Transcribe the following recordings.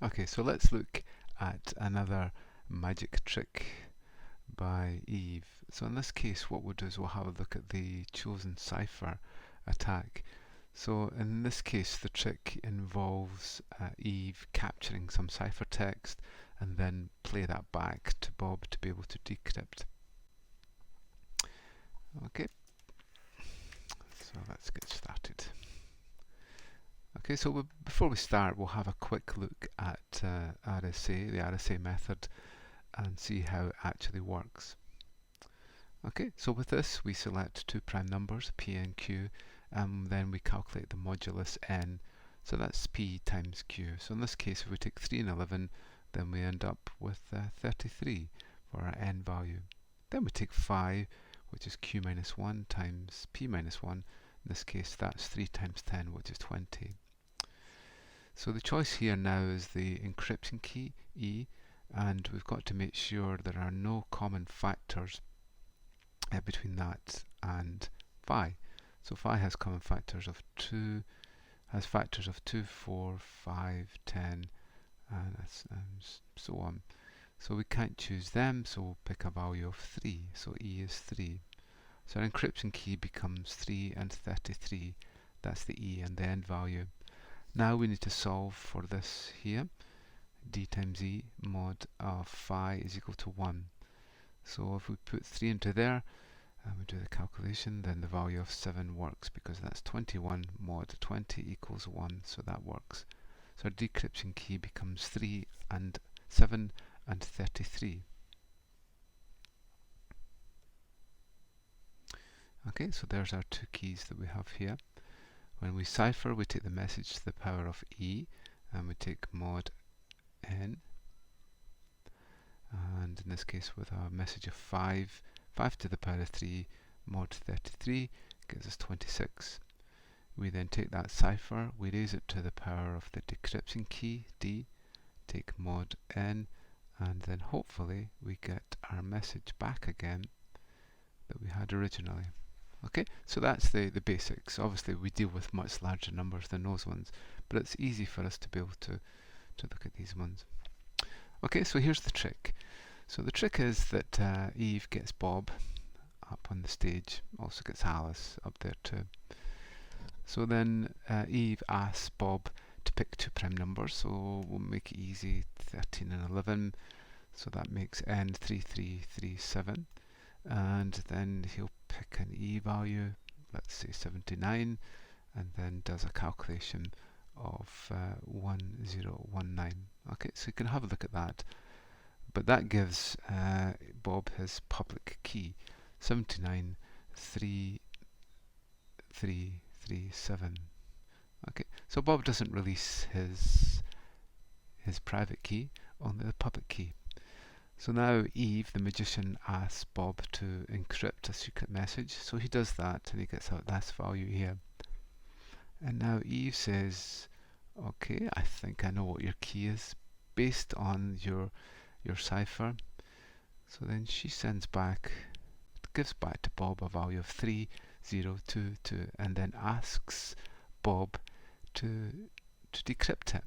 Okay, so let's look at another magic trick by Eve. So in this case, what we'll do is we'll have a look at the chosen cipher attack. So in this case, the trick involves Eve capturing some ciphertext and then play that back to Bob to be able to decrypt. Okay, so let's get started. Okay, so before we start, we'll have a quick look at RSA, the RSA method, and see how it actually works. Okay, so with this we select two prime numbers, p and q, and then we calculate the modulus n. So that's p times q. So in this case, if we take 3 and 11, then we end up with 33 for our n value. Then we take 5, which is q minus 1 times p minus 1. In this case, that's 3 times 10, which is 20. So the choice here now is the encryption key, E, and we've got to make sure there are no common factors between that and phi. So phi has common factors of 2, 4, 5, 10, and so on. So we can't choose them, so we'll pick a value of 3. So E is 3. So our encryption key becomes 3 and 33. That's the E and the end value. Now we need to solve for this here. D times E mod of phi is equal to 1. So if we put 3 into there and we do the calculation, then the value of 7 works because that's 21 mod 20 equals 1, so that works. So our decryption key becomes 3 and 7 and 33. Okay, so there's our two keys that we have here. When we cipher, we take the message to the power of E, and we take mod n, and in this case with a message of 5 to the power of 3 mod 33 gives us 26. We then take that cipher, we raise it to the power of the decryption key, D, take mod n, and then hopefully we get our message back again that we had originally. Okay, so that's the basics. Obviously we deal with much larger numbers than those ones, but it's easy for us to be able to look at these ones. Okay, so here's the trick. So the trick is that Eve gets Bob up on the stage, also gets Alice up there too. So then Eve asks Bob to pick two prime numbers, so we'll make it easy, 13 and 11, so that makes n 3337, and then he'll pick an E value, let's say 79, and then does a calculation of 1019. Okay, so you can have a look at that, but that gives Bob his public key, 79337. Okay, so Bob doesn't release his private key, only the public key. So now Eve, the magician, asks Bob to encrypt a secret message. So he does that and he gets out this value here. And now Eve says, okay, I think I know what your key is based on your cipher. So then she sends back, gives back to Bob a value of 3022 and then asks Bob to decrypt it.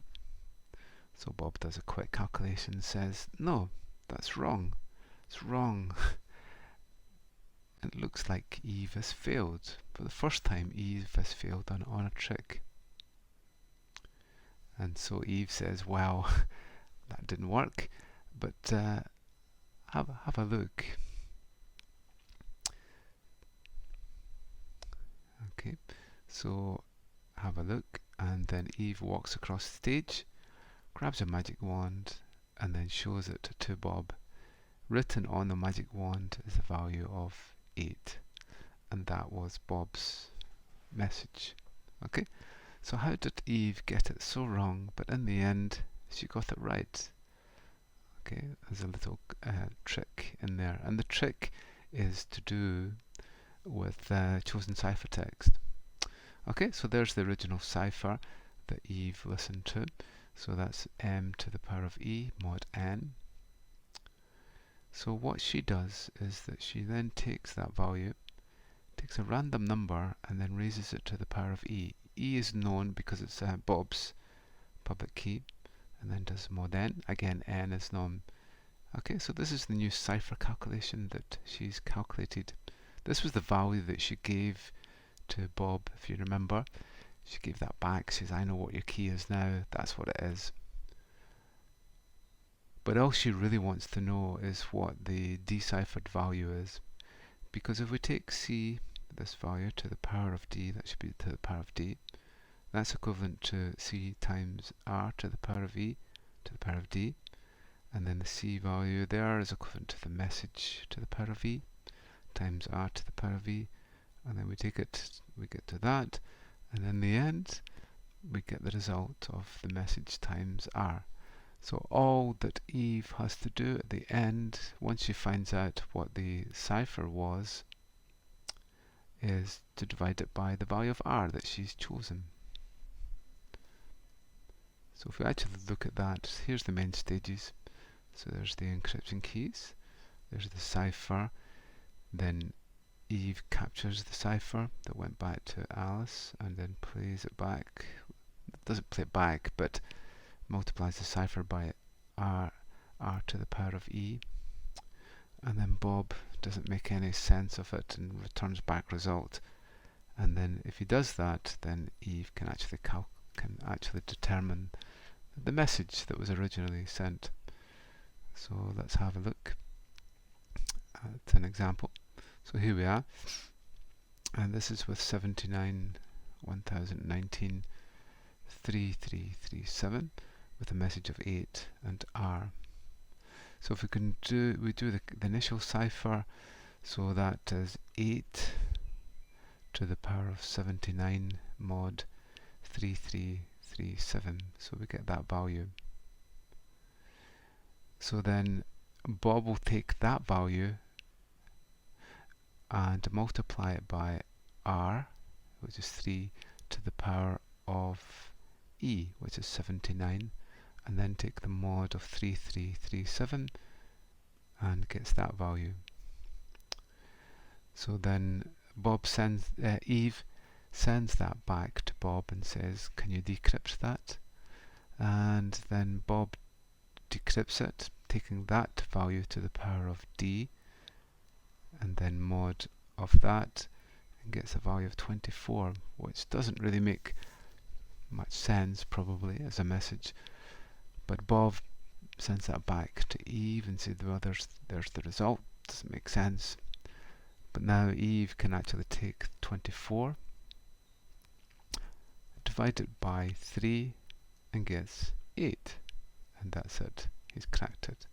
So Bob does a quick calculation and says, no, that's wrong. It's wrong. It looks like Eve has failed. For the first time, Eve has failed on a trick. And so Eve says, well, that didn't work, but have a look. Okay, so have a look, and then Eve walks across the stage, grabs a magic wand, and then shows it to Bob. Written on the magic wand is the value of 8, and that was Bob's message. Okay, so how did Eve get it so wrong, but in the end she got it right? Okay, there's a little trick in there, and the trick is to do with chosen ciphertext. Okay, so there's the original cipher that Eve listened to. So that's m to the power of E mod n. So what she does is that she then takes that value, takes a random number, and then raises it to the power of E. E is known because it's Bob's public key, and then does mod n. Again, n is num. Okay, so this is the new cipher calculation that she's calculated. This was the value that she gave to Bob, if you remember. She gave that back. She says, I know what your key is now. That's what it is. But all she really wants to know is what the deciphered value is. Because if we take c, this value, to the power of d, that should be to the power of d, that's equivalent to c times r to the power of e to the power of d. And then the c value there is equivalent to the message to the power of e times r to the power of e. And then we take it, we get to that. And in the end, we get the result of the message times r. So all that Eve has to do at the end, once she finds out what the cipher was, is to divide it by the value of r that she's chosen. So if we actually look at that, here's the main stages. So there's the encryption keys, there's the cipher, then Eve captures the cipher that went back to Alice and then plays it back. It doesn't play it back, but multiplies the cipher by r to the power of e. And then Bob doesn't make any sense of it and returns back result. And then if he does that, then Eve can actually determine the message that was originally sent. So let's have a look at an example. So here we are, and this is with 79 1019 3337 with a message of 8 and r. So if we do the initial cipher, so that is 8 to the power of 79 mod 3337. So we get that value. So then Bob will take that value and multiply it by r, which is 3 to the power of e, which is 79, and then take the mod of 3337 and gets that value. So then Eve sends that back to Bob and says, can you decrypt that? And then Bob decrypts it, taking that value to the power of d, and then mod of that, and gets a value of 24, which doesn't really make much sense probably as a message. But Bob sends that back to Eve and says, well, there's the result. Doesn't make sense. But now Eve can actually take 24, divide it by 3, and gets 8. And that's it. He's cracked it.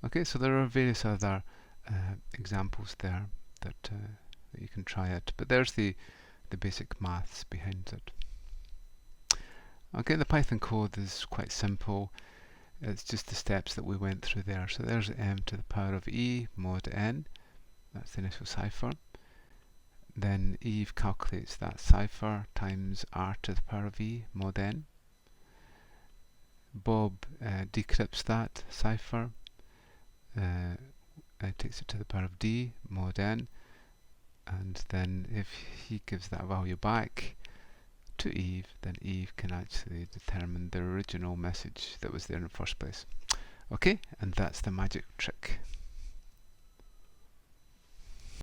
Okay, so there are various other examples there that you can try it. But there's the basic maths behind it. Okay, the Python code is quite simple. It's just the steps that we went through there. So there's m to the power of e mod n. That's the initial cipher. Then Eve calculates that cipher times r to the power of e mod n. Bob decrypts that cipher, takes it to the power of d mod n, and then if he gives that value back to Eve, then Eve can actually determine the original message that was there in the first place. Okay, and that's the magic trick.